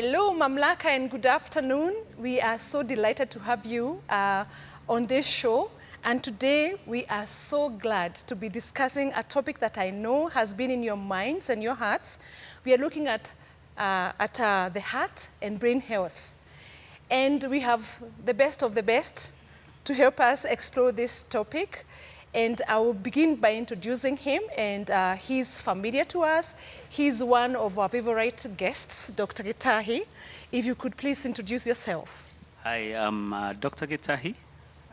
Hello, Mamlaka, and good afternoon. We are so delighted to have you on this show. And today, we are so glad to be discussing a topic that I know has been in your minds and your hearts. We are looking at the heart and brain health. And we have the best of the best to help us explore this topic. And I will begin by introducing him, and he's familiar to us. He's one of our favorite guests, Dr. Gitahi. If you could please introduce yourself. Hi, I'm Dr. Gitahi,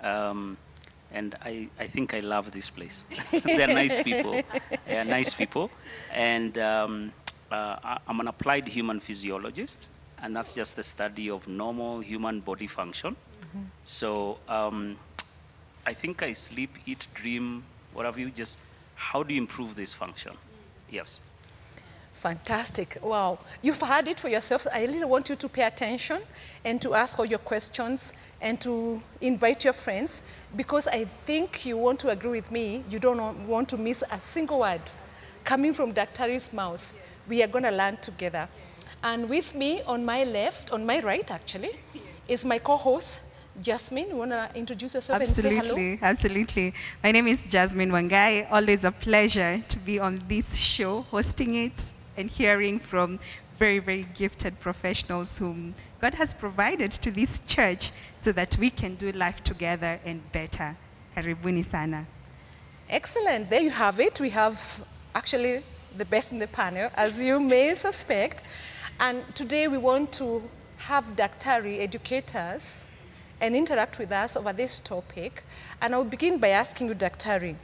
and I think I love this place. They're nice people. They're nice people. And I'm an applied human physiologist, and that's just the study of normal human body function. Mm-hmm. So I think I sleep, eat, dream, whatever you just, how do you improve this function? Yes. Fantastic. Wow. You've heard it for yourself. I really want you to pay attention and to ask all your questions and to invite your friends, because I think you want to agree with me. You don't want to miss a single word coming from Daktari's mouth. We are going to learn together. And with me on my left, on my right actually, is my co-host, Jasmine. You want to introduce yourself and say hello? Absolutely. My name is Jasmine Wangai. Always a pleasure to be on this show, hosting it and hearing from very, very gifted professionals whom God has provided to this church so that we can do life together and better. Karibuni sana. Excellent. There you have it. We have actually the best in the panel, as you may suspect. And today we want to have Daktari educate us and interact with us over this topic. And I'll begin by asking you, Daktari,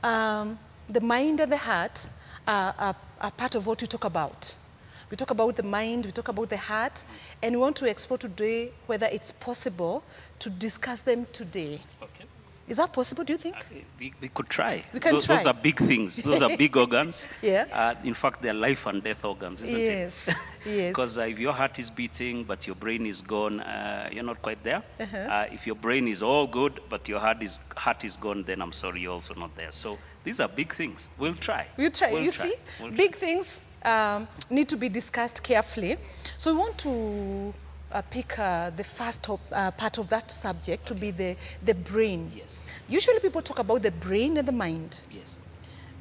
the mind and the heart are part of what we talk about. We talk about the mind, we talk about the heart, and we want to explore today whether it's possible to discuss them today. Okay. Is that possible, do you think? We could try. We can try. Those are big things. Those are big organs. Yeah. In fact, they're life and death organs, isn't it? Yes. Yes. Because if your heart is beating, but your brain is gone, you're not quite there. Uh-huh. If your brain is all good, but your heart is gone, then I'm sorry, you're also not there. So these are big things. We'll try. We'll try. You see? Big things need to be discussed carefully. So we want to pick the first part of that subject to be the brain. Yes. Usually people talk about the brain and the mind. Yes.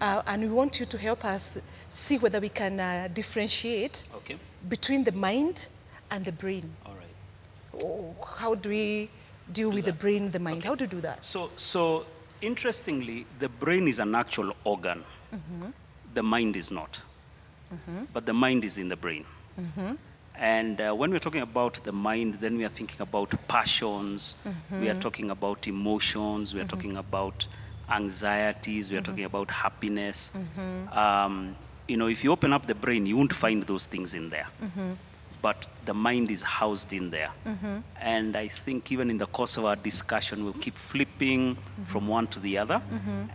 And we want you to help us see whether we can differentiate between the mind and the brain. All right. Oh, how do we deal with the brain and the mind? How do you do that? So interestingly, the brain is an actual organ. Mm-hmm. The mind is not. Mm-hmm. But the mind is in the brain. Mm-hmm. And when we're talking about the mind, then we are thinking about passions, we are talking about emotions, we are talking about anxieties, we are talking about happiness. If you open up the brain, you won't find those things in there. But the mind is housed in there. And I think even in the course of our discussion, we'll keep flipping from one to the other.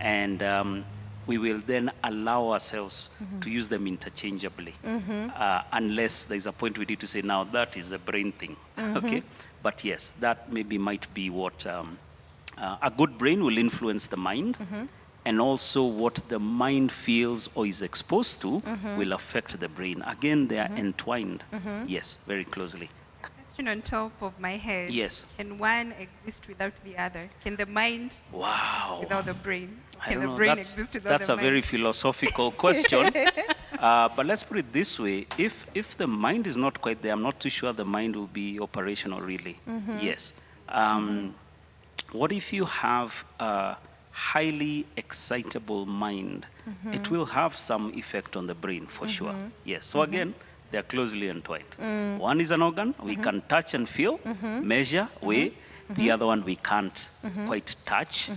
And we will then allow ourselves to use them interchangeably, unless there's a point we need to say, now that is a brain thing, okay? But yes, that maybe might be what a good brain will influence the mind, and also what the mind feels or is exposed to will affect the brain. Again, they are entwined, yes, very closely. On top of my head. Yes. Can one exist without the other? Can the mind exist without the brain? Can the brain exist without the mind? That's a very philosophical question. But let's put it this way. If the mind is not quite there, I'm not too sure the mind will be operational really. Yes. What if you have a highly excitable mind? It will have some effect on the brain for sure. Yes. So again, they're closely entwined. One is an organ we can touch and feel, measure, weigh. The other one we can't quite touch.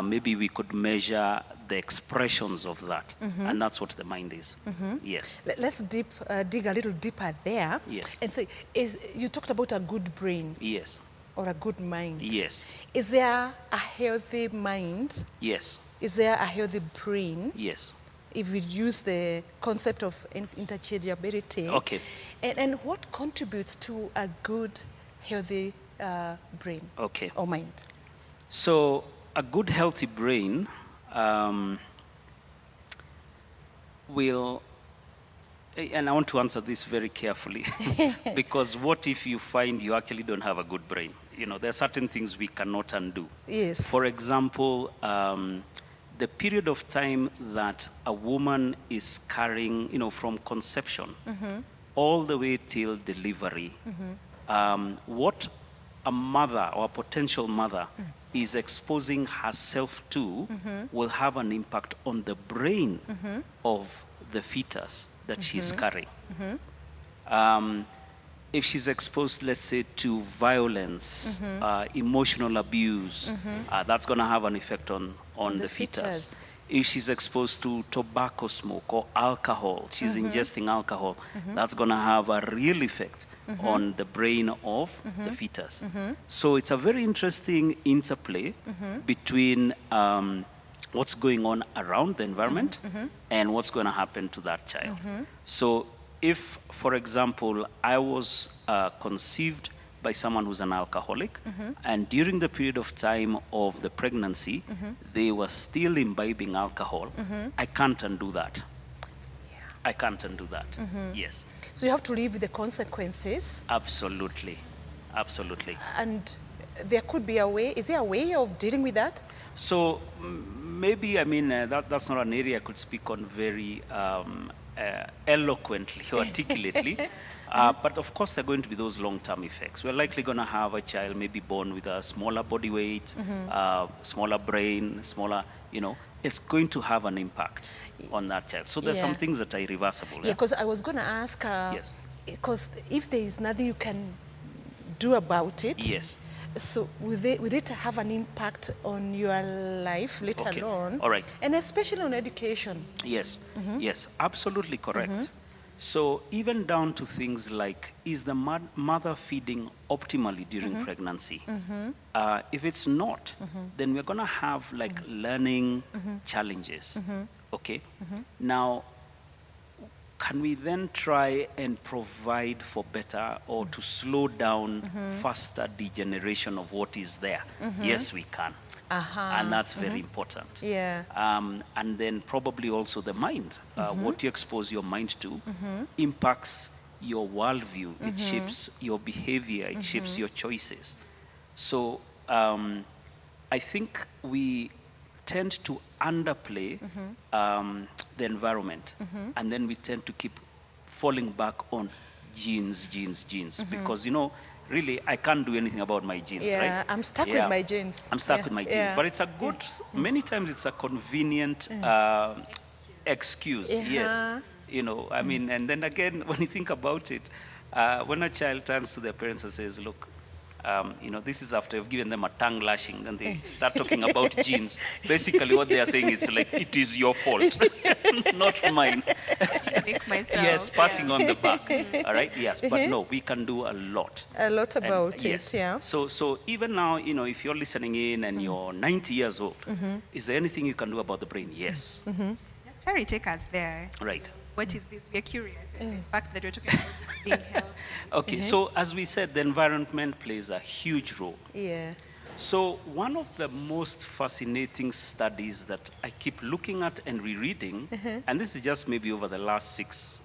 Maybe we could measure the expressions of that. And that's what the mind is. Yes. Let's dig a little deeper there. Yes. And say, you talked about a good brain. Yes. Or a good mind. Yes. Is there a healthy mind? Yes. Is there a healthy brain? Yes. If we use the concept of interchangeability. Okay. And what contributes to a good, healthy brain or mind? So a good, healthy brain will And I want to answer this very carefully because what if you find you actually don't have a good brain? You know, there are certain things we cannot undo. Yes. For example, the period of time that a woman is carrying, you know, from conception all the way till delivery, what a mother or a potential mother is exposing herself to will have an impact on the brain of the fetus that she's carrying. If she's exposed, let's say, to violence, emotional abuse, that's going to have an effect on the fetus. If she's exposed to tobacco smoke or alcohol, she's ingesting alcohol, that's going to have a real effect on the brain of the fetus. So it's a very interesting interplay between what's going on around the environment and what's going to happen to that child. So if, for example, I was conceived by someone who's an alcoholic, and during the period of time of the pregnancy, they were still imbibing alcohol, I can't undo that. I can't undo that. Yes. So you have to live with the consequences. Absolutely. Absolutely. And there could be a way. Is there a way of dealing with that? So maybe, I mean, that's not an area I could speak on very eloquently or articulately. But of course, there are going to be those long-term effects. We're likely going to have a child maybe born with a smaller body weight, smaller brain, smaller, you know, it's going to have an impact on that child. So there's some things that are irreversible. Yeah, because I was going to ask, because if there is nothing you can do about it, yes. So will it have an impact on your life, let alone? All right. And especially on education? Yes, yes, absolutely correct. So even down to things like, is the mother feeding optimally during pregnancy? If it's not, then we're going to have like learning challenges, okay? Now, can we then try and provide for better or to slow down faster degeneration of what is there? Yes, we can. And that's very important. Yeah. And then probably also the mind. What you expose your mind to impacts your worldview. It shapes your behavior. It shapes your choices. So I think we tend to underplay the environment, and then we tend to keep falling back on genes, because, you know, really, I can't do anything about my genes, right? I'm stuck with my genes. I'm stuck with my genes. But it's a good, many times it's a convenient excuse, yes. You know, I mean, and then again, when you think about it, when a child turns to their parents and says, look, you know, this is after you've given them a tongue lashing, then they start talking about genes. Basically, what they are saying is like, it is your fault, not mine. Yes, passing on the buck. All right, yes, but no, we can do a lot. A lot about it, yes. yeah. So even now, you know, if you're listening in and you're 90 years old, is there anything you can do about the brain? Yes. Terry, take us there. Right. What is this? We're curious. The fact that we're talking about being healthy. Okay, so as we said, the environment plays a huge role. Yeah. So one of the most fascinating studies that I keep looking at and rereading, and this is just maybe over the last six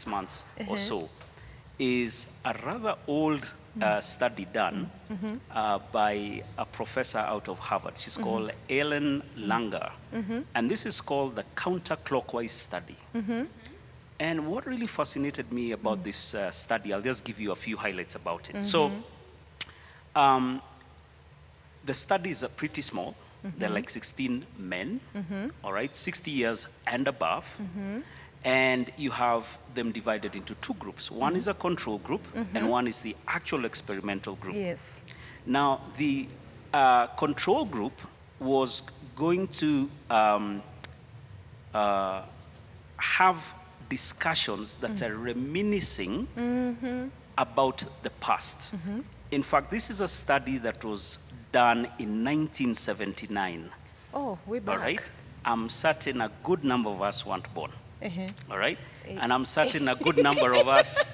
months or so, is a rather old study done by a professor out of Harvard. She's called Ellen Langer. And this is called the counterclockwise study. And what really fascinated me about this study, I'll just give you a few highlights about it. So the studies are pretty small. They're like 16 men, all right, 60 years and above. And you have them divided into two groups. One is a control group, and one is the actual experimental group. Yes. Now, the control group was going to have discussions that are reminiscing about the past. In fact, this is a study that was done in 1979. Oh, way back. All right? I'm certain a good number of us weren't born. All right? And I'm certain a good number of us,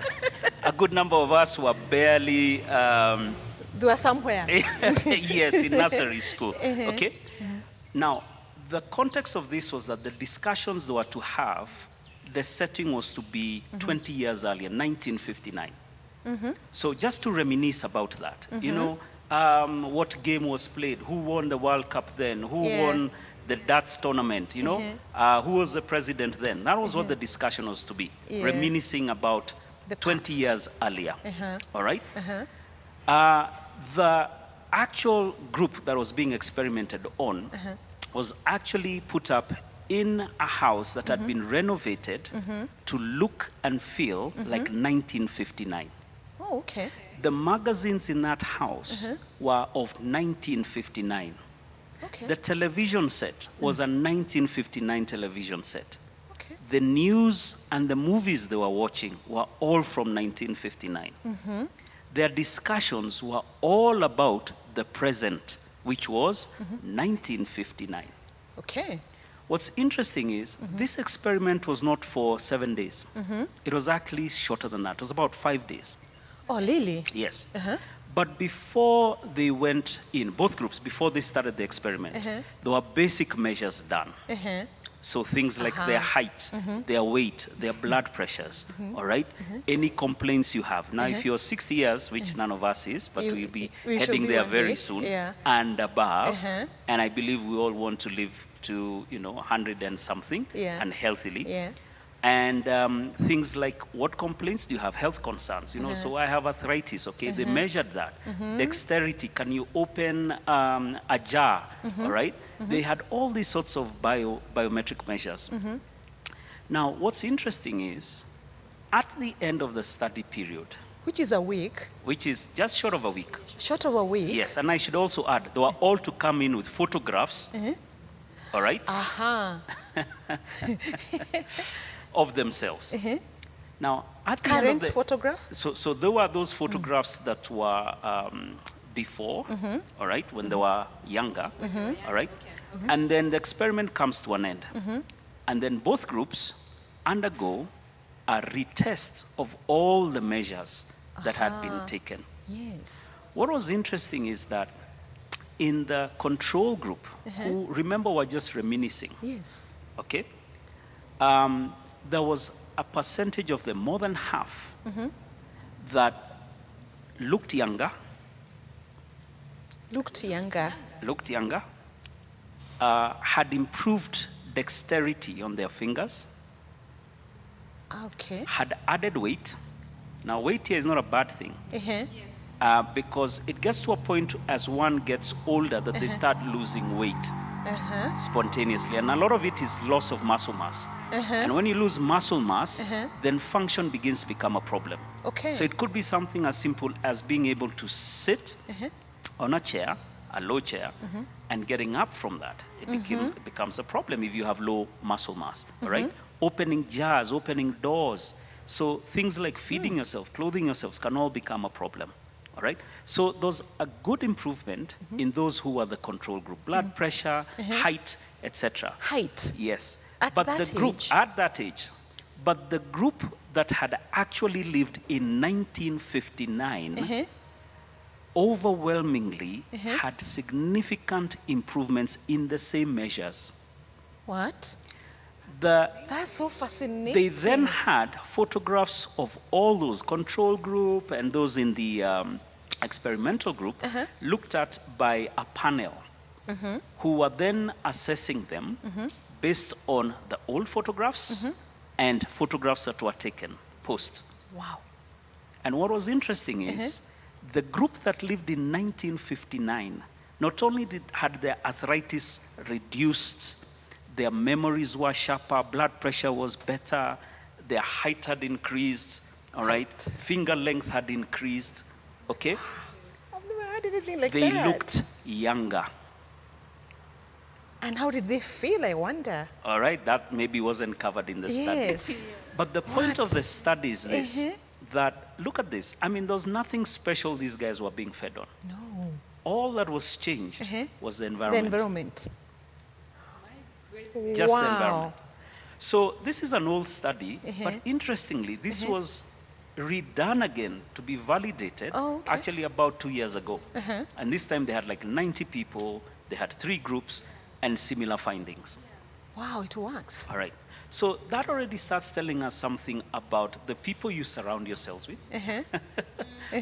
were barely... they were somewhere. Yes, in nursery school. Okay? Now, the context of this was that the discussions they were to have the setting was to be 20 years earlier, 1959. So just to reminisce about that, you know, what game was played, who won the World Cup then, who won the darts tournament, you know, who was the president then. That was what the discussion was to be, reminiscing about The 20 past. years earlier, all right? The actual group that was being experimented on was actually put up in a house that had been renovated to look and feel like 1959. Oh, okay. The magazines in that house were of 1959. Okay. The television set was a 1959 television set. Okay. The news and the movies they were watching were all from 1959. Their discussions were all about the present, which was 1959. Okay. What's interesting is this experiment was not for 7 days. It was actually shorter than that. It was about 5 days. Oh, really? Yes. But before they went in, both groups, before they started the experiment, there were basic measures done. So things like their height, their weight, their blood pressures, all right? Any complaints you have. Now, if you're 60 years, which none of us is, but we'll be we should heading be there one very day. soon, Yeah. and above, and I believe we all want to live to, you know, 100 and something, Yeah. and healthily. Yeah. And things like, what complaints do you have? Health concerns, you know, so I have arthritis, okay? They measured that. Dexterity, can you open a jar, all right? They had all these sorts of biometric measures. Now, what's interesting is, at the end of the study period, Which is a week, which is just short of a week, short of a week. yes, and I should also add, they were all to come in with photographs, all right, of themselves. Now, at the end of Current the, photograph. so there were those photographs that were before, all right, when they were younger, all right, and then the experiment comes to an end, and then both groups undergo a retest of all the measures that had been taken. Yes. What was interesting is that in the control group, who, remember, were just reminiscing, Yes. okay, there was a percentage of them, more than half, that looked younger, Looked younger. had improved dexterity on their fingers, Okay. had added weight. Now, weight here is not a bad thing, because it gets to a point as one gets older that they start losing weight spontaneously. And a lot of it is loss of muscle mass. And when you lose muscle mass, then function begins to become a problem. Okay. So it could be something as simple as being able to sit on a chair, a low chair, and getting up from that. It becomes a problem if you have low muscle mass, all right? Opening jars, opening doors. So things like feeding yourself, clothing yourselves can all become a problem, all right? So there's a good improvement in those who are the control group. Blood pressure, height, etc. Height. Yes. At But that the group, age? at that age, but the group that had actually lived in 1959 overwhelmingly had significant improvements in the same measures. What? That's so fascinating. They then had photographs of all those control group and those in the experimental group looked at by a panel who were then assessing them based on the old photographs and photographs that were taken post. Wow. And what was interesting is the group that lived in 1959 not only had their arthritis reduced, their memories were sharper, blood pressure was better, their height had increased, all right? Finger length had increased, okay? I've never heard anything like They that. looked younger, And how did they feel, I wonder? all right? That maybe wasn't covered in the study. Yes. But the point What? of the study is this, that, look at this. I mean, there's nothing special these guys were being fed on. No. All that was changed was the The environment. environment. Just wow. the environment. So this is an old study, but interestingly, this was redone again to be validated actually about 2 years ago. And this time they had like 90 people, they had 3 groups, and similar findings. Wow, it works. All right. So that already starts telling us something about the people you surround yourselves with.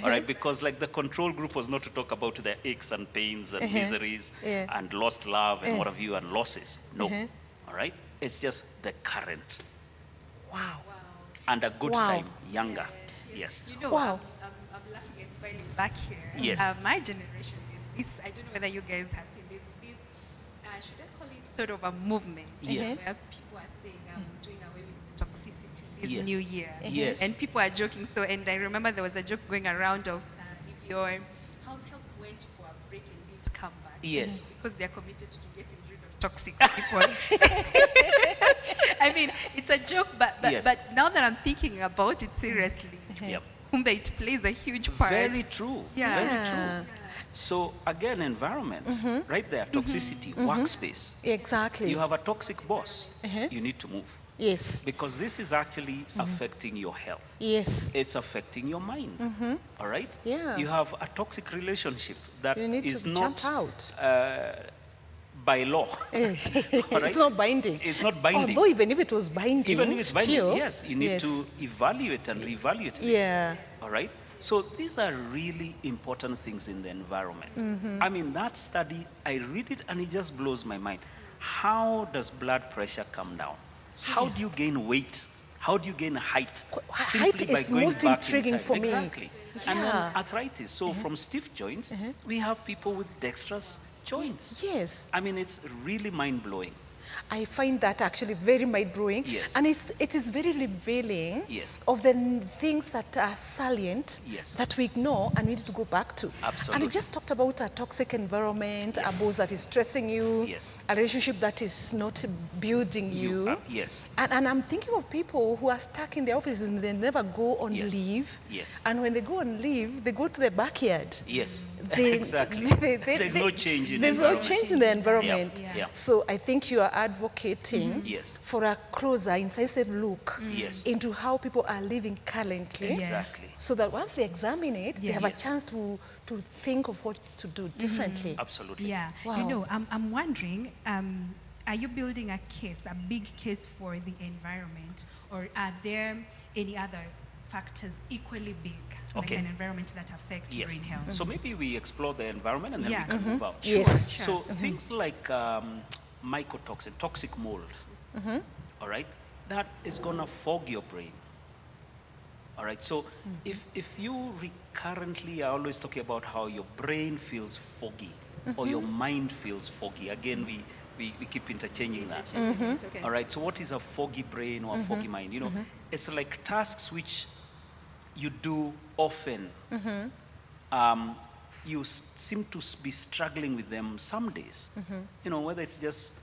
All right, because like the control group was not to talk about their aches and pains and miseries and lost love and what have you and losses. No. All right, it's just the current. Wow. And a good Wow. time, younger. Yes. You know, Wow. I'm laughing and smiling back here. Yes. My generation is this. I don't know whether you guys have seen this. Should I call it sort of a movement? Yes. Where people are saying, I'm doing away with toxicity this Yes. new year. Yes. And people are joking. So, and I remember there was a joke going around of if your house help went for a break and didn't come back. Yes. Because they're committed to getting rid of toxic people. I mean, it's a joke, but Yes. but now that I'm thinking about it seriously, Yep. Kumbe, it plays a huge part. Very true. Yeah. Very true. So again, environment, right there, toxicity, workspace. Exactly. You have a toxic boss, you need to move. Yes. Because this is actually affecting your health. Yes. It's affecting your mind. All right? Yeah. You have a toxic relationship that You need is to not jump out. by law. All right? It's not binding. It's not binding. Although even if it was binding, Even if it's binding, still, yes, you need yes. to evaluate and reevaluate this. Yeah. All right? So these are really important things in the environment. I mean, that study, I read it and it just blows my mind. How does blood pressure come down? How Yes. do you gain weight? How do you gain height? Height Simply by is going most back in intriguing time. for me. Exactly. And Yeah. then arthritis. So from stiff joints, we have people with dexterous joints. Yes. I mean, it's really mind-blowing. I find that actually very mind-blowing. Yes. And it is very revealing Yes. of the things that are salient Yes. that we ignore and we need to go back to. And Absolutely. you just talked about a toxic environment, a boss that is stressing you, Yes. a relationship that is not building you. Yes. And I'm thinking of people who are stuck in their offices and they never go on Yes. leave. Yes. And when they go on leave, they go to the backyard. Yes. They- Exactly. There's no change in There's no environment. change in the environment. Yeah. Yeah. So I think you are advocating Yes. for a closer, incisive look Yes. into how people are living currently. Yes. Exactly. So that once they examine it, they have a Yes. chance to think of what to do differently. Absolutely. Yeah. Wow. You know, I'm wondering, are you building a case, a big case for the environment, or are there any other factors equally big, Okay. like an environment that affect Yes. brain health? So maybe we explore the environment and then Yeah. we can move out. Yes. Sure. So things like mycotoxin, toxic mold, all right, that is going to fog your brain. All right, so if you recurrently are always talking about how your brain feels foggy or your mind feels foggy, again, we keep interchanging that. Okay. All right, so what is a foggy brain or a foggy mind? You know, it's like tasks which you do often. You seem to be struggling with them some days. You know, whether it's just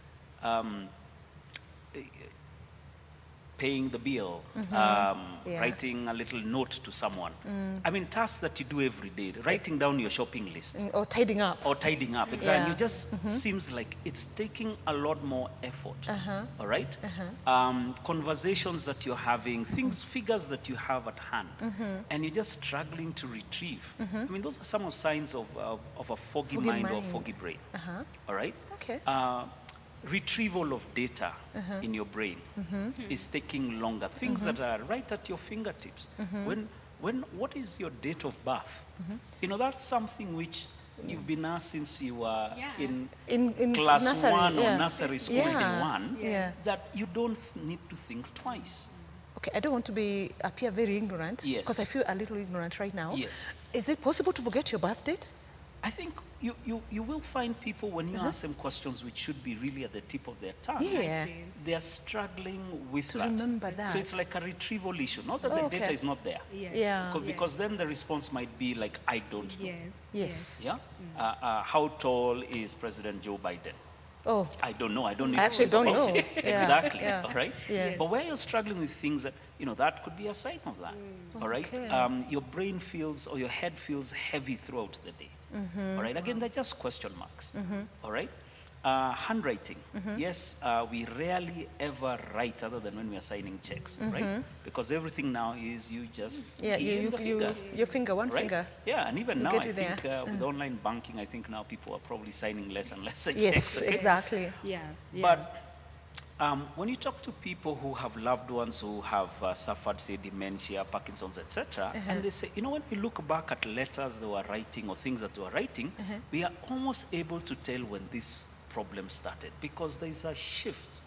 paying the bill, Yeah. writing a little note to someone. I mean, tasks that you do every day, writing down your shopping list. Or tidying up. Or tidying up, exactly. Yeah. It just seems like it's taking a lot more effort. All right? Conversations that you're having, figures that you have at hand, and you're just struggling to retrieve. I mean, those are some of signs of a foggy mind or foggy brain. All right? Okay. Retrieval of data in your brain is taking longer. Things that are right at your fingertips. What is your date of birth? You know, that's something which you've been asked since you were Yeah. In class nursery, 1 yeah. or nursery school Yeah. in 1, Yeah. that you don't need to think twice. Okay, I don't want to appear very ignorant Yes. because I feel a little ignorant right now. Yes. Is it possible to forget your birth date? I think you will find people when you ask them questions which should be really at the tip of their tongue. Yeah. They are struggling with To that. remember So that. it's like a retrieval issue. Not that the Okay. data is not there. Yes. Yeah. Because then the response might be like, I don't know. Yes. Yes. Yeah? How tall is President Joe Biden? Oh, I don't know. I don't need I actually to don't know. know. Yeah, Exactly. yeah, All right. yeah. But where you're struggling with things that that could be a sign of that. All right. Okay. Your brain feels or your head feels heavy throughout the day. All right. Again, they're just question marks. All right. Handwriting. Yes, we rarely ever write other than when we are signing checks, right? Because everything now is you just yeah, key in the fingers. your finger, one Right? finger. Yeah, and even will now, get I you there. think with online banking, I think now people are probably signing less and less checks. Yes, okay? exactly. Yeah. Yeah. But When you talk to people who have loved ones who have suffered, say, dementia, Parkinson's, etc., and they say, when we look back at letters they were writing or things that they were writing, we are almost able to tell when this problem started because there is a shift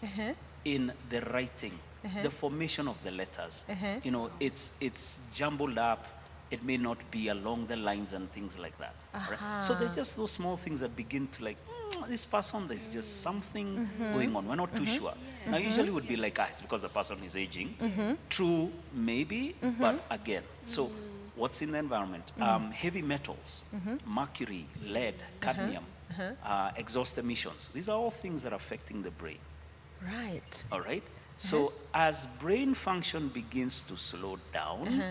in the writing, the formation of the letters. It's jumbled up. It may not be along the lines and things like that. Right? So they're just those small things that begin to this person, there's just something going on. We're not too sure. Now, usually would be like, it's because the person is aging. True, maybe, but again. So what's in the environment? Heavy metals, mercury, lead, cadmium, exhaust emissions. These are all things that are affecting the brain. Right. All right? So as brain function begins to slow down,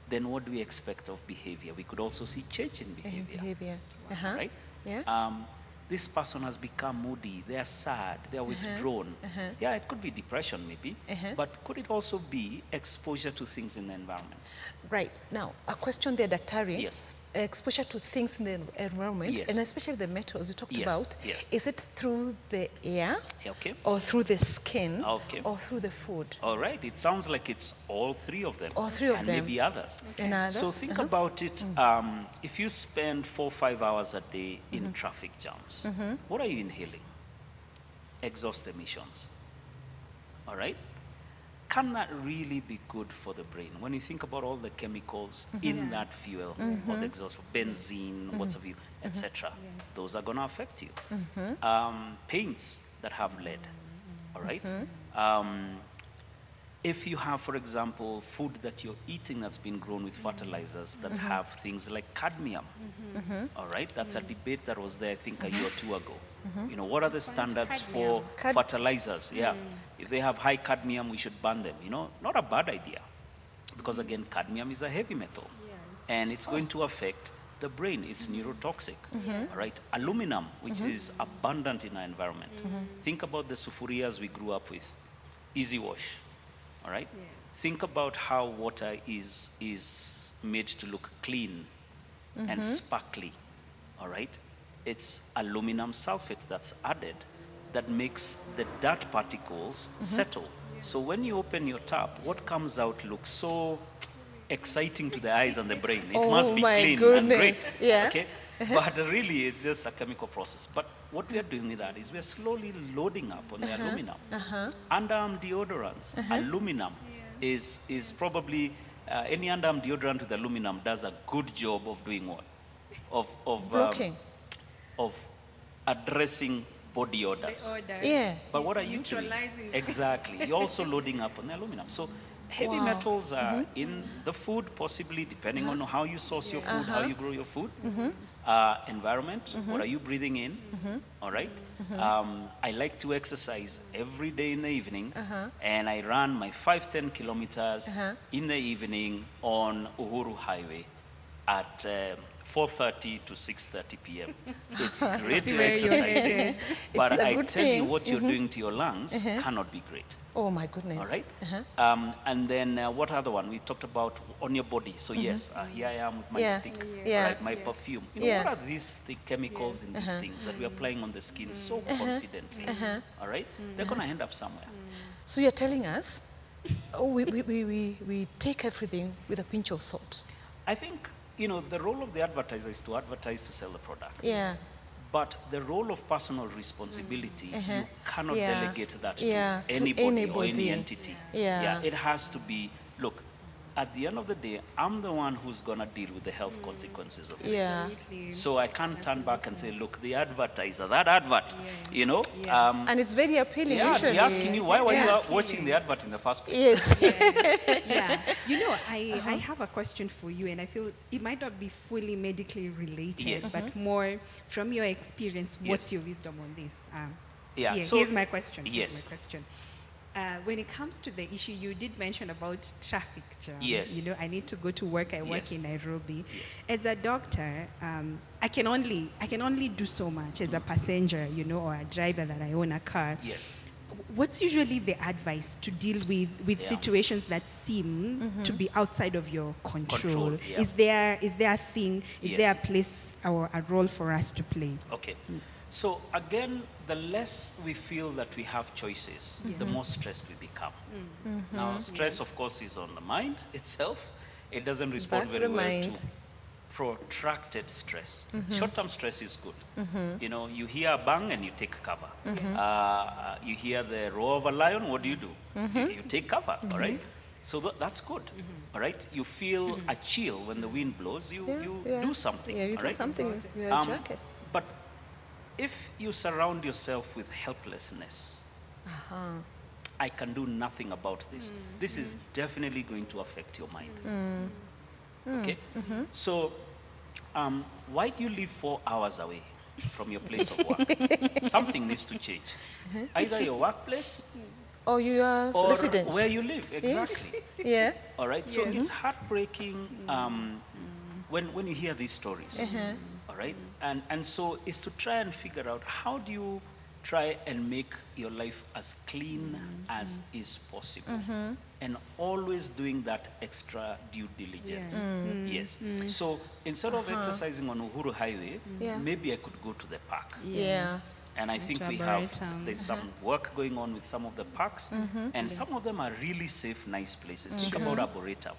then what do we expect of behavior? We could also see change in behavior. Right? Yeah. This person has become moody, they are sad, they are withdrawn. Yeah, it could be depression maybe, but could it also be exposure to things in the environment? Right. Now, a question there, Daktari. Yes. Exposure to things in the environment, Yes. and especially the metals you talked Yes. about, Yes. is it through the air, Okay. or through the skin, Okay. or through the food? All right, it sounds like it's all three of them. All three of and them. maybe others. And others? So think about it, if you spend 4 or 5 hours a day in traffic jams, what are you inhaling? Exhaust emissions. All right? Can that really be good for the brain? When you think about all the chemicals in that fuel, or the exhaust, benzene, what have you, etc., those are going to affect you. Paints that have lead, all right? If you have, for example, food that you're eating that's been grown with fertilizers that have things like cadmium, all right? That's a debate that was there, I think, a year or two ago. What are the standards for fertilizers? If they have high cadmium, we should ban them. Not a bad idea. Because again, cadmium is a heavy metal. And it's going to affect the brain. It's neurotoxic. All right? Aluminum, which is abundant in our environment. Think about the sufurias we grew up with. Easy wash. All right? Think about how water is made to look clean and sparkly. All right? It's aluminum sulfate that's added that makes the dirt particles settle. So when you open your tap, what comes out looks so exciting to the eyes and the brain. It must be clean and great. Yeah. Okay? But really, it's just a chemical process. But what we are doing with that is we are slowly loading up on the aluminum. Underarm deodorants, aluminum is probably, any underarm deodorant with aluminum does a good job of doing what? Blocking. Of addressing body odors. Yeah. But what are you doing? Exactly. You're also loading up on the aluminum. So heavy metals are in the food, possibly, depending on how you source your food, how you grow your food. Environment, what are you breathing in? All right? I like to exercise every day in the evening, and I run my 5-10 kilometers in the evening on Uhuru Highway at 4:30 to 6:30 p.m. It's great to exercise, but I tell you what you're doing to your lungs cannot be great. Oh my goodness. All right? And then what other one? We talked about on your body. So yes, here I am with my stick, right? My perfume. What are these chemicals in these things that we're applying on the skin so confidently? All right? They're going to end up somewhere. So you're telling us, we take everything with a pinch of salt. I think, the role of the advertiser is to advertise to sell the product. Yeah. But the role of personal responsibility, you cannot delegate that to to anybody or any entity. Yeah. It has to be, look, at the end of the day, I'm the one who's going to deal with the health consequences of this. Yeah. So I can't turn back and say, look, the advertiser, that advert, And it's very appealing usually. They're asking you, why were you watching the advert in the first place? Yes. I have a question for you, and I feel it might not be fully medically related, Yes. but more from your experience, what's your wisdom on this? So here's my question. Yes. When it comes to the issue, you did mention about traffic jam. Yes. I need to go to work. I work in Nairobi. Yes. As a doctor, I can only do so much as a passenger, or a driver that I own a car. Yes. What's usually the advice to deal with situations that seem to be outside of your control? Is there a thing? Is there a place or a role for us to play? Okay. So again, the less we feel that we have choices, the more stressed we become. Now, stress, of course, is on the mind itself. It doesn't respond Back to very the well mind. to protracted stress. Short-term stress is good. You know, you hear a bang and you take cover. You hear the roar of a lion, what do? You take cover, all right? So that's good, all right? You feel a chill when the wind blows, you do something, Yeah, you all do right? something with your jacket. But if you surround yourself with helplessness, I can do nothing about this. This is definitely going to affect your mind. Okay? So, why do you live 4 hours away from your place of work? Something needs to change. Either your workplace Or your or residence. where you live. Exactly. Yeah. All right? So it's heartbreaking when you hear these stories. All right? And so it's to try and figure out how do you try and make your life as clean as is possible. And always doing that extra due diligence. Yes. So instead of exercising on Uhuru Highway, maybe I could go to the park. Yeah. And I think we have, there's some work going on with some of the parks, and some of them are really safe, nice places. Think about Arboretum.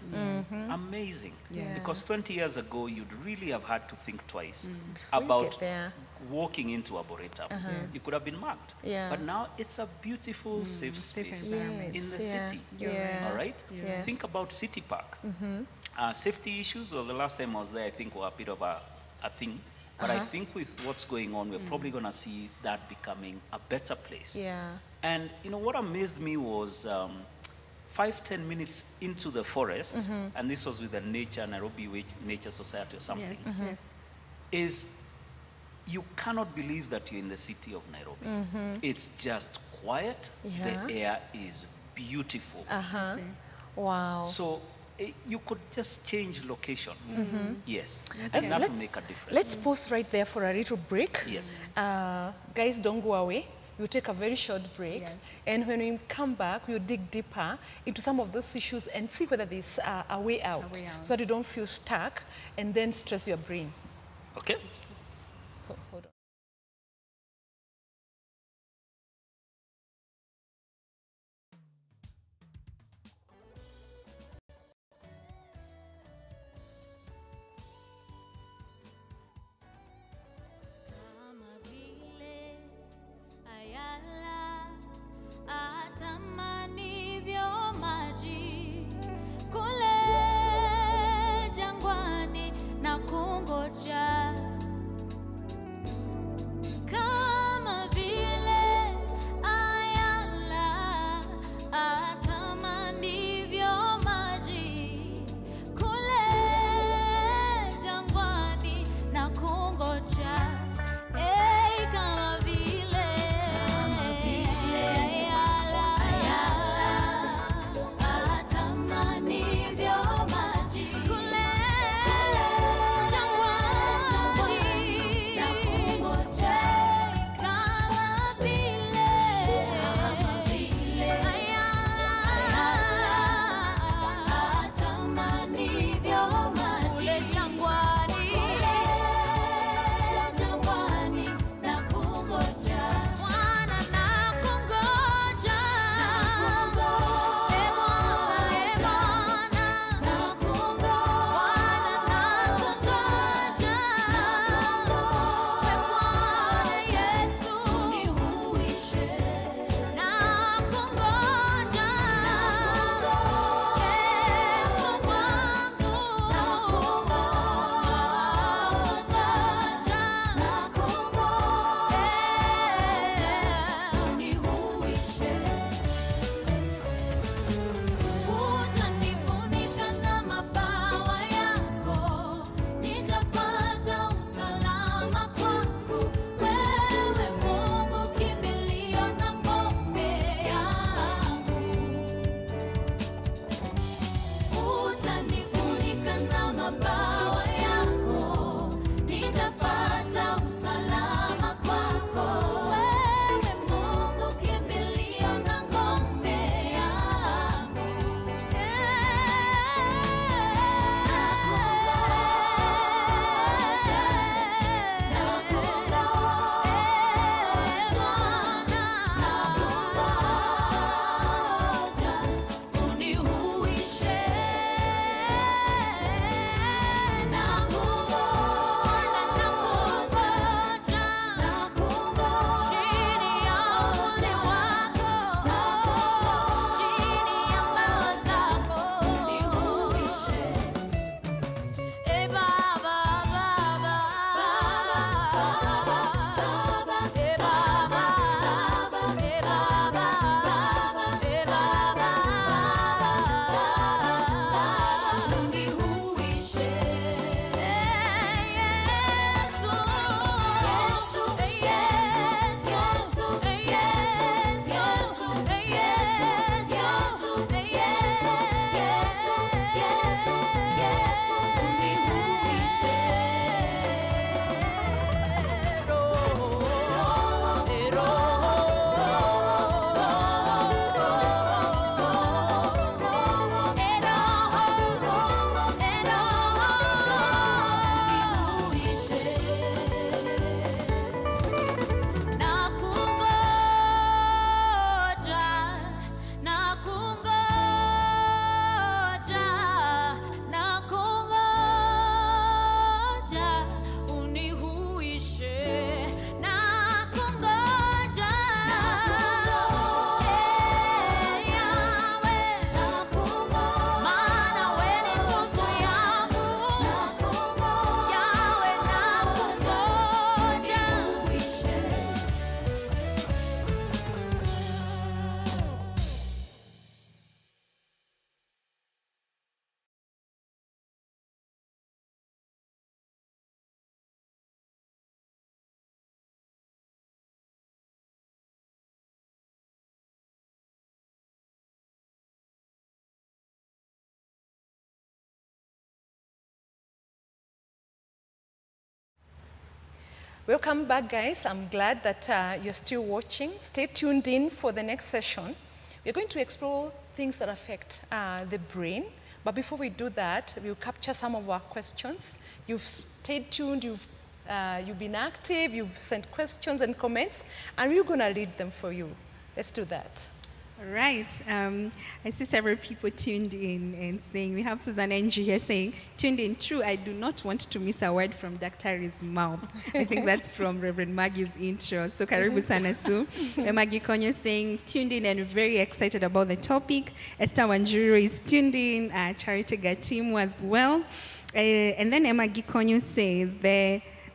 Amazing. Because 20 years ago, you'd really have had to think twice Before you about get there. walking into Arboretum. You could have been mugged. Yeah. But now it's a beautiful, safe space environment. in the Yes, yeah, city. yeah. All right? Yeah. Think about City Park. Safety issues, well, the last time I was there, I think were a bit of a thing. But I think with what's going on, we're probably going to see that becoming a better place. Yeah. And you know what amazed me was 5-10 minutes into the forest, and this was with the Nairobi Nature Society or something, is you cannot believe that you're in the city of Nairobi. It's just quiet. Yeah. The air is beautiful. Wow. So you could just change location. Yes. And that will make a difference. Let's pause right there for a little break. Yes. Guys, don't go away. We'll take a very short break. Yes. And when we come back, we'll dig deeper into some of those issues and see whether there's a way out. way out. So that you don't feel stuck and then stress your brain. Okay. Hold on. Kama vile ayala atamanivyo maji kule jangwani na kungoja Welcome back, guys. I'm glad that you're still watching. Stay tuned in for the next session. We're going to explore things that affect the brain. But before we do that, we'll capture some of our questions. You've stayed tuned, you've been active, you've sent questions and comments, and we're going to read them for you. Let's do that. All right. I see several people tuned in and saying, we have Susan Ng here saying, tuned in, true, I do not want to miss a word from Dr. Ri's mouth. I think that's from Reverend Maggie's intro. So karibu sana Su. Maggie Konyo saying, tuned in and very excited about the topic. Esther Wanjuru is tuned in, Charity Gatimu as well. And then Emma Gikonyo says,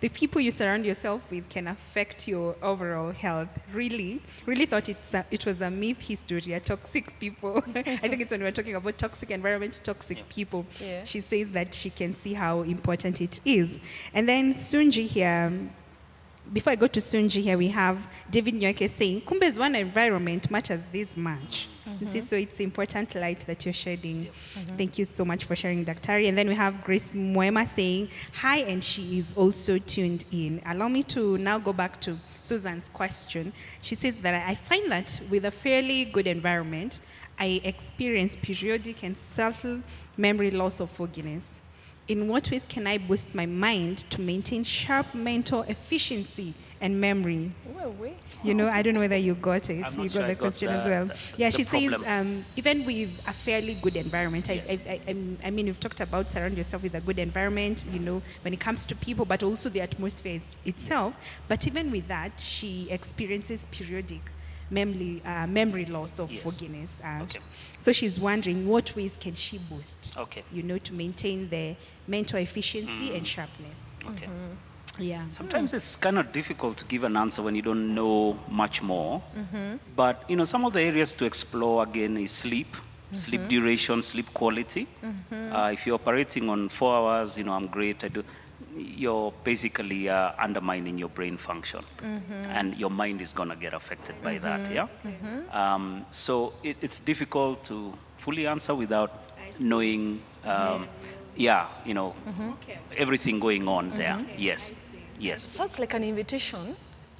the people you surround yourself with can affect your overall health. Really thought it was a myth history, toxic people. I think it's when we're talking about toxic environment, toxic people. Yeah. She says that she can see how important it is. And then Sunji here, before I go to Sunji here, we have David Nyoke saying, Kumbe's one environment matters this much. You see, so it's important light that you're shedding. Thank you so much for sharing, Dr. And then we have Grace Moema saying, hi, and she is also tuned in. Allow me to now go back to Susan's question. She says that I find that with a fairly good environment, I experience periodic and subtle memory loss or fogginess. In what ways can I boost my mind to maintain sharp mental efficiency and memory? You know, I don't know whether you got it. You got the question as well. Yeah, she says, even with a fairly good environment, Yes. I mean, you've talked about surround yourself with a good environment, you know, when it comes to people, but also the atmosphere itself. But even with that, she experiences periodic memory loss or Yes. fogginess. Okay. So she's wondering what ways can she boost, Okay. you know, to maintain the mental efficiency and sharpness. Okay. Yeah. Sometimes it's kind of difficult to give an answer when you don't know much more. But you know, some of the areas to explore again is sleep, sleep duration, sleep quality. If you're operating on 4 hours, you know, I'm great. You're basically undermining your brain function, and your mind is gonna get affected by that. Yeah. So it's difficult to fully answer without knowing. Yeah, you know, everything going on there. Yes. Yes. Sounds like an invitation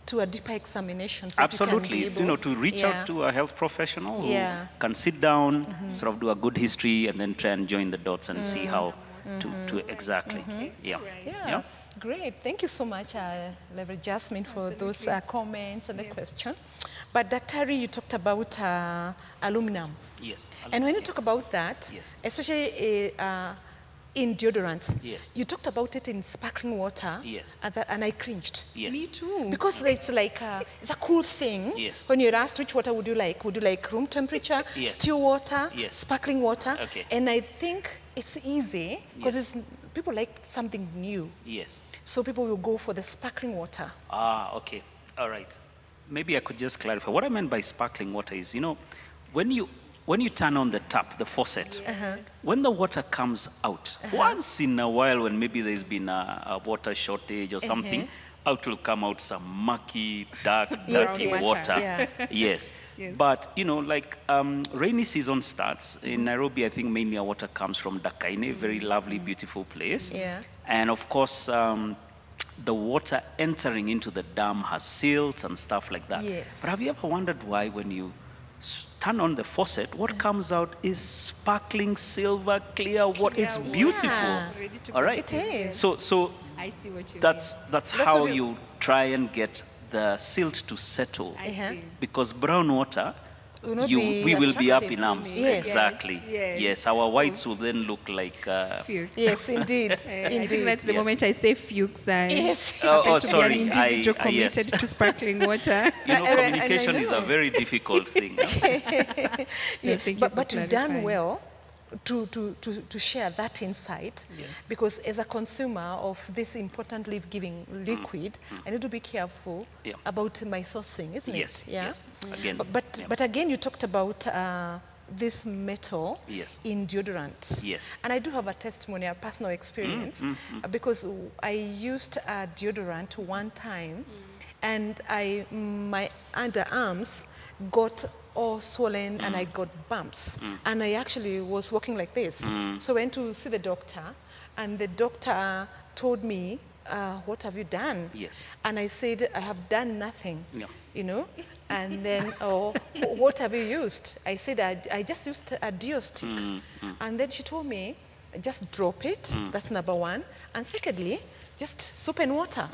to a deeper examination. So Absolutely. You can be You know, able, to reach out to a health professional who Yeah. can sit down, sort of do a good history, and then try and join the dots and see how to exactly. Yeah. Yeah, great. Thank you so much, Reverend Jasmine, for those comments and the question. But Dr. Ri, you talked about aluminum. Yes. And when you talk about that, Yes. especially in deodorants, Yes. you talked about it in sparkling water, Yes. and I cringed. Yes. Me too. Because it's like it's a cool thing. Yes. When you're asked which water would you like room temperature, Yes. still water, Yes. sparkling water. Okay. And I think it's easy because Yes. people like something new. Yes. So people will go for the sparkling water. Ah, okay. All right. Maybe I could just clarify. What I meant by sparkling water is, you know, when you turn on the tap, the faucet, when the water comes out, once in a while when maybe there's been a water shortage or something, out will come out some murky, dark, dirty yes. water. Yeah. Yes. Yes. But, you know, like rainy season starts. In Nairobi, I think mainly our water comes from Dakaine, very lovely, beautiful place. Yeah. And of course, the water entering into the dam has silts and stuff like that. Yes. But have you ever wondered why when you turn on the faucet, what comes out is sparkling silver, clear water. It's beautiful. Yeah. Ready to All right. It is. So I see what you that's how what you try and get the silt to settle. mean. I see. Because brown water, Will not we be will be up attractive in arms. Yes. Exactly. Yes. Yes. Our whites will then look like. Fuchs. Yes, indeed. I think Indeed. that's the Yes. moment I say Fuchs. Yes. Oh, to sorry. be an individual yes. committed to sparkling water. You know, And I communication is a know. very difficult thing. Yes, thank you but, for but you've done clarifying. well to share that insight, because as a consumer of this important life-giving liquid, I need to be careful Yeah. about my sourcing, isn't Yes, it? Yeah. yes. Again, But, yeah. but again, you talked about this metal Yes. in deodorant. Yes. And I do have a testimony, a personal experience, because I used a deodorant one time, and my underarms got all swollen and I got bumps. And I actually was walking like this. So I went to see the doctor, and the doctor told me what have you done? Yes. And I said, I have done nothing, Yeah. you know. And then, oh, what have you used? I said, I just used a Dio stick. And then she told me, just drop it. That's number one. And secondly, just soap and water.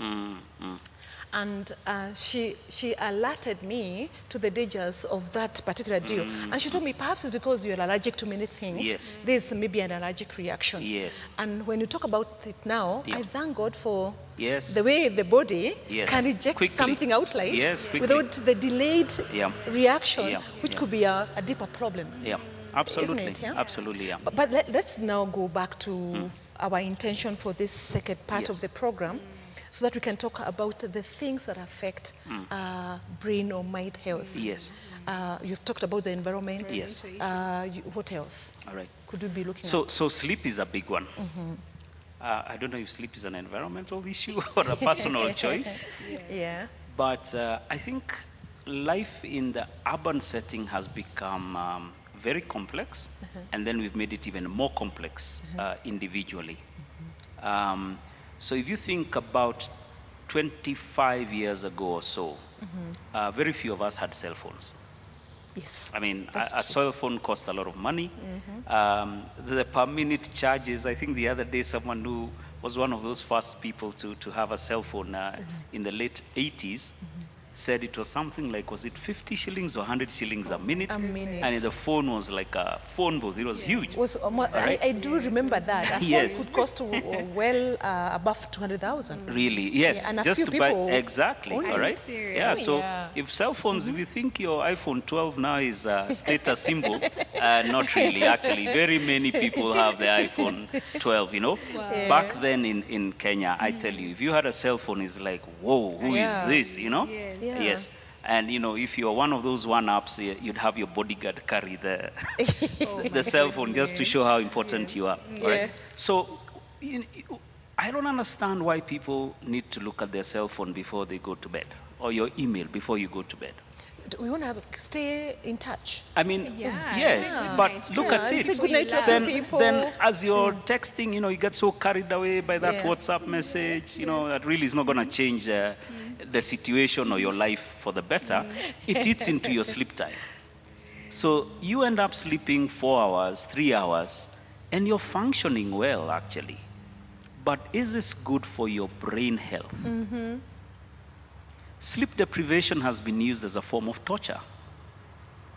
And she alerted me to the dangers of that particular deal. And she told me, perhaps it's because you're allergic to many things. Yes. There's maybe an allergic reaction. Yes. And when you talk about it now, Yeah. I thank God for Yes. the way the body Yes. can reject Quickly. something outright Yes, quickly. without the delayed Yeah. reaction, Yeah. which Yeah. could be a deeper problem. Yeah, absolutely. Isn't it, yeah? Absolutely, yeah. But let's now go back to our intention for this second part Yes. of the program, so that we can talk about the things that affect brain or mind health. Yes. You've talked about the environment. Yes. What else All right. could we be looking So, at? so sleep is a big one. I don't know if sleep is an environmental issue or a personal choice, Yeah. but I think life in the urban setting has become very complex, and then we've made it even more complex individually. So if you think about 25 years ago or so, very few of us had cell phones. Yes. I mean, That's a true. cell phone cost a lot of money. The per minute charges, I think the other day someone who was one of those first people to have a cell phone in the late 80s said it was something like, was it 50 shillings or 100 shillings a minute? A minute. And the phone was like a phone booth. It was huge. I do remember that. A Yes. phone could cost well above 200,000. Really, yes. Yeah, and a just few to buy, people exactly, own all it. right? Serious? Yeah, so Yeah. if cell phones, if you think your iPhone 12 now is a status symbol, not really, actually. Very many people have the iPhone 12, you know? Back then in Kenya, I tell you, if you had a cell phone, it's like, whoa, who is Yeah. this, you know? Yes. Yeah. Yes. And, you know, if you're one of those one-ups, you'd have your bodyguard carry the, the cell phone just to show how important you are. all right? Yeah. So, I don't understand why people need to look at their cell phone before they go to bed, or your email before you go to bed. We want to stay in touch. I mean, Yeah. yes, Yeah. but look Yeah, at and it. say good night to a few Then, people. then as you're texting, you know, you get so carried away by that Yeah. WhatsApp message, you know, that really is not going to change the situation or your life for the better. It eats into your sleep time. So you end up sleeping 4 hours, 3 hours, and you're functioning well, actually. But is this good for your brain health? Sleep deprivation has been used as a form of torture.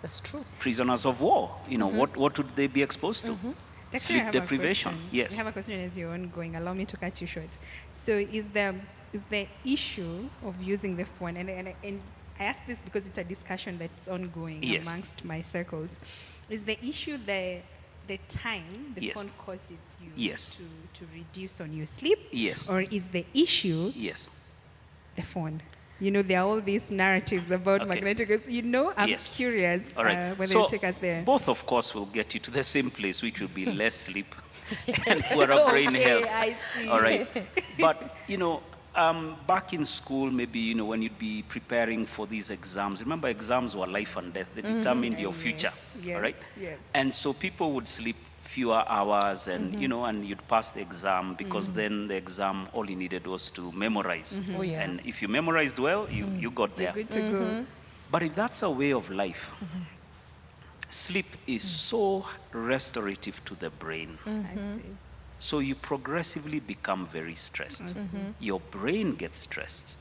That's true. Prisoners of war, you know, what would they be exposed to? Actually, I Sleep have a deprivation, question. yes. I have a question as you're ongoing. Allow me to cut you short. So is the issue of using the phone, and I ask this because it's a discussion that's ongoing Yes. amongst my circles, is the issue the time the Yes. phone causes you Yes. to reduce on your sleep? Yes. Or is the issue Yes. the phone? You know, there are all these narratives about Okay. magnetic. You know, I'm Yes. curious All right. whether so you take us there. both, of course, will get you to the same place, which will be less sleep and poorer brain Okay, health. I see. All right. But, you know, back in school, maybe, you know, when you'd be preparing for these exams, remember exams were life and death. They determined your future. Yes, All right. yes. And so people would sleep fewer hours and, you know, and you'd pass the exam because then the exam, all you needed was to memorize. Oh, yeah. And if you memorized well, you got there. You're good to go. But if that's a way of life, sleep is so restorative to the brain. I see. So you progressively become very stressed. Your brain gets stressed.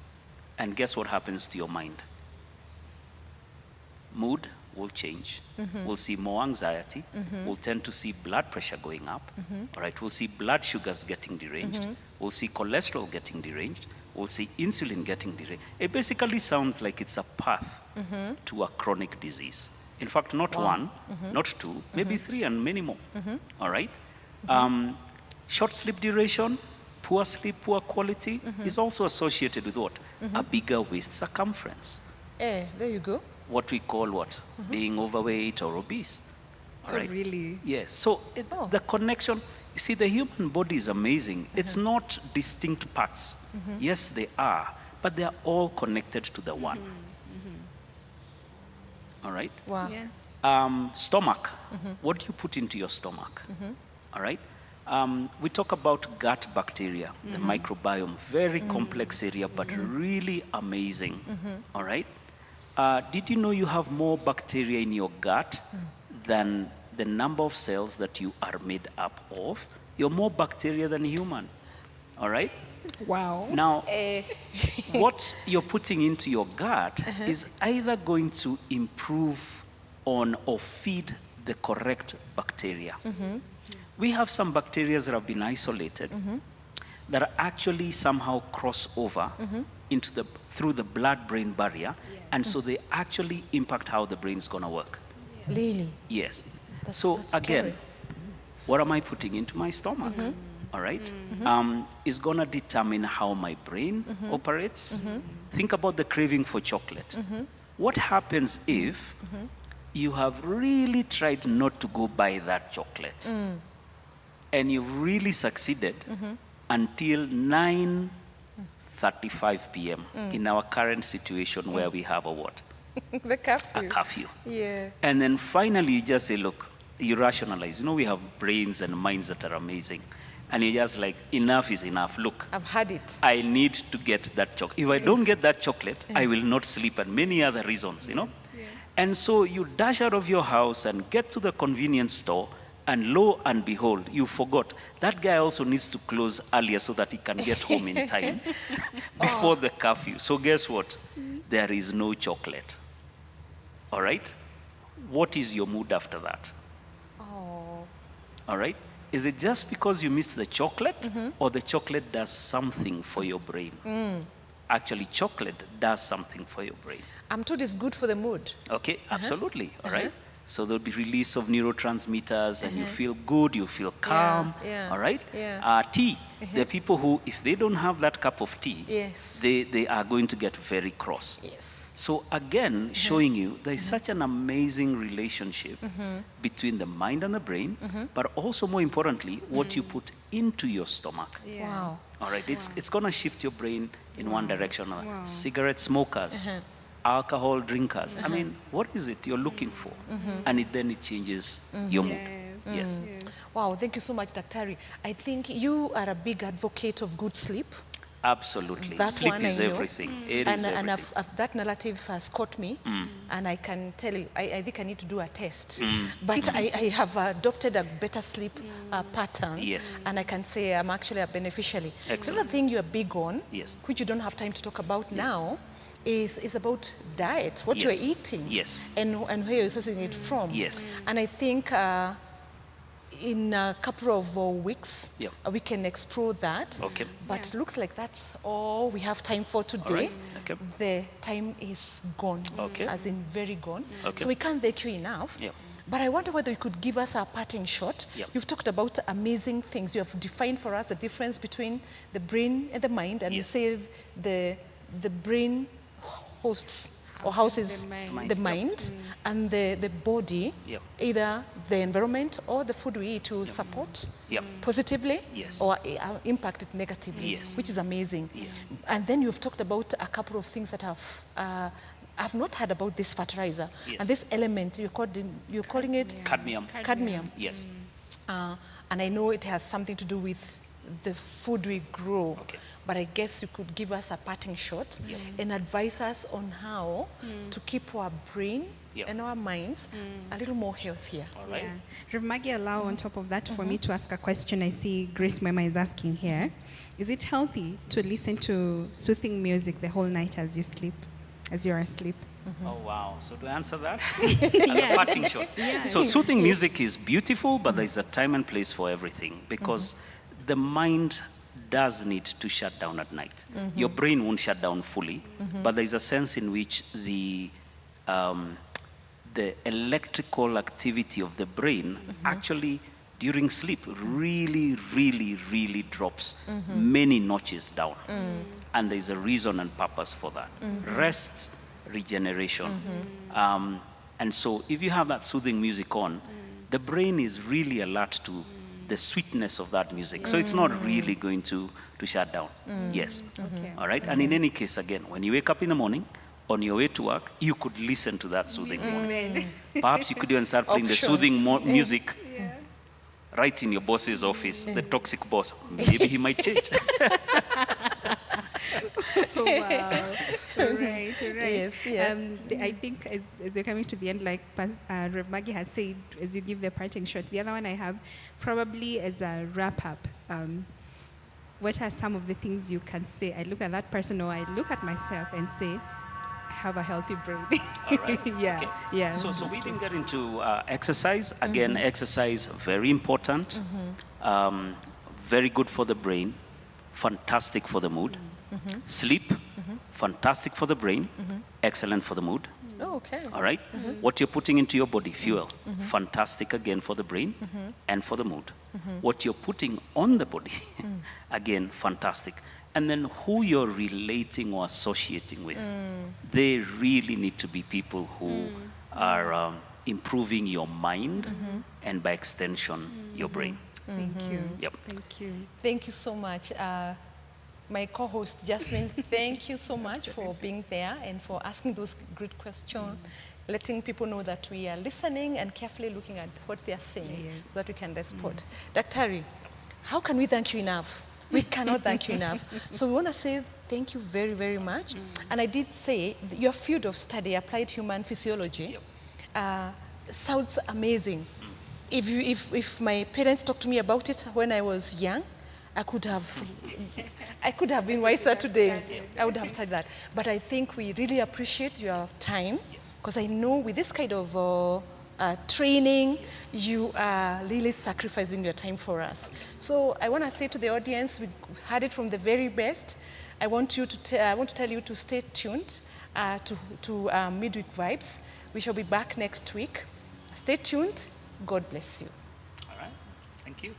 And guess what happens to your mind? Mood will change. We'll see more anxiety. We'll tend to see blood pressure going up. All right, we'll see blood sugars getting deranged. We'll see cholesterol getting deranged. We'll see insulin getting deranged. It basically sounds like it's a path to a chronic disease. In fact, not one, not two, maybe three and many more. All right? Short sleep duration, poor sleep, poor quality is also associated with what? A bigger waist circumference. There you go. What we call what? Being overweight or obese. All Oh, right? really? Yes. So Oh. the connection, you see, the human body is amazing. It's not distinct parts. Yes, they are, but they are all connected to the one. All right? Wow. Yes. Stomach. What do you put into your stomach? All right? We talk about gut bacteria, the microbiome, very complex area, but really amazing. All right? Did you know you have more bacteria in your gut than the number of cells that you are made up of? You're more bacteria than human. All right? Wow. Now, what you're putting into your gut is either going to improve on or feed the correct bacteria. We have some bacteria that have been isolated that are actually somehow cross over into through the blood-brain barrier, and so they actually impact how the brain is going to work. Really? Yes. That's Again, scary. what am I putting into my stomach? All right? Is going to determine how my brain operates. Think about the craving for chocolate. What happens if you have really tried not to go buy that chocolate and you've really succeeded until 9:35 p.m. in our current situation where we have a what? The curfew. A curfew. Yeah. And then finally you just say, look, you rationalize. You know, we have brains and minds that are amazing. And you're just like, enough is enough. Look, I've had it. I need to get that chocolate. If I don't get that chocolate, I will not sleep, and many other reasons, you know. And so you dash out of your house and get to the convenience store, and lo and behold, you forgot. That guy also needs to close earlier so that he can get home in time before the curfew. So guess what? There is no chocolate. All right? What is your mood after that? Oh. All right? Is it just because you missed the chocolate, or the chocolate does something for your brain? Actually, chocolate does something for your brain. I'm told it's good for the mood. Okay, absolutely, all right? So there'll be release of neurotransmitters, and you feel good, you feel calm, yeah, all right? yeah. Tea, there are people who, if they don't have that cup of tea, Yes. they are going to get very cross. Yes. So again, showing you there's such an amazing relationship between the mind and the brain, but also more importantly, what you put into your stomach. Wow. All right, it's going to shift your brain in one direction or another. Cigarette smokers, alcohol drinkers. I mean, what is it you're looking for? And then it changes your mood. Yes. Wow, thank you so much, Daktari. I think you are a big advocate of good sleep. Absolutely. That Sleep one is I know. everything. It And is everything. that narrative has caught me, and I can tell you, I think I need to do a test. But I have adopted a better sleep pattern, Yes. and I can say I'm actually a beneficiary. The Excellent. other thing you're big on, Yes. which you don't have time to talk about now, is about diet, what you're Yes. eating, Yes. and where you're sourcing it from. Yes. And I think in a couple of weeks, Yep. we can explore that. Okay. But looks like that's all we have time for today. right. Okay. The time is gone, Okay. as in very gone. Okay. So we can't thank you enough. Yep. But I wonder whether you could give us a parting shot. Yep. You've talked about amazing things. You have defined for us the difference between the brain and the mind, and Yes. you say the brain hosts or houses the mind. Mind, the yep. mind, and the body, Yep. either the environment or the food we eat to support Yep. positively Yes. or impact it negatively, Yes. which is amazing. Yes. And then you've talked about a couple of things that I've not heard about this fertilizer. Yes. And this element, you're calling it Cadmium. cadmium. Yes. And I know it has something to do with the food we grow. Okay. But I guess you could give us a parting shot and advise us on how to keep our brain Yep. and our minds a little more healthier. All right. Yeah. Rev Maggie, allow on top of that for me to ask a question. I see Grace Mema is asking here. Is it healthy to listen to soothing music the whole night as you sleep, as you're asleep? Oh, wow. So to answer that, as a parting shot. So soothing music is beautiful, but there's a time and place for everything, because the mind does need to shut down at night. Your brain won't shut down fully, but there's a sense in which the electrical activity of the brain actually during sleep really, really, really drops many notches down. And there's a reason and purpose for that. Rest, regeneration. And so if you have that soothing music on, the brain is really alert to the sweetness of that music. So it's not really going to shut down. Yes. Okay. All right. And in any case, again, when you wake up in the morning, on your way to work, you could listen to that soothing music. Perhaps you could even start playing the Options. soothing music right in your boss's office, the toxic boss, maybe he might change. Wow. Right. Yes, yeah. I think as you're coming to the end, like Rev Maggie has said, as you give the parting shot, the other one I have probably as a wrap up. What are some of the things you can say? I look at that person or I look at myself and say, have a healthy brain. All right. Yeah, Okay. yeah. So we didn't get into exercise. Again, exercise, very important. Very good for the brain. Fantastic for the mood. Sleep, fantastic for the brain. Excellent for the mood. Oh, okay. All right? What you're putting into your body, fuel, fantastic again for the brain and for the mood. What you're putting on the body, again, fantastic. And then who you're relating or associating with, they really need to be people who are improving your mind and by extension, your brain. Thank you. Yep. Thank you. Thank you so much. My co-host, Jasmine, thank you so much for being there and for asking those great questions, letting people know that we are listening and carefully looking at what they are saying Yes. so that we can respond. Dr. Harry, how can we thank you enough? We cannot thank you enough. So we want to say thank you very, very much. And I did say your field of study, applied human physiology, sounds amazing. If my parents talked to me about it when I was young, I could have been wiser today. I would have said that. But I think we really appreciate your time, because I know with this kind of training, you are really sacrificing your time for us. So I want to say to the audience, we had it from the very best. I want to tell you to stay tuned to Midweek Vibes. We shall be back next week. Stay tuned. God bless you. All right. Thank you.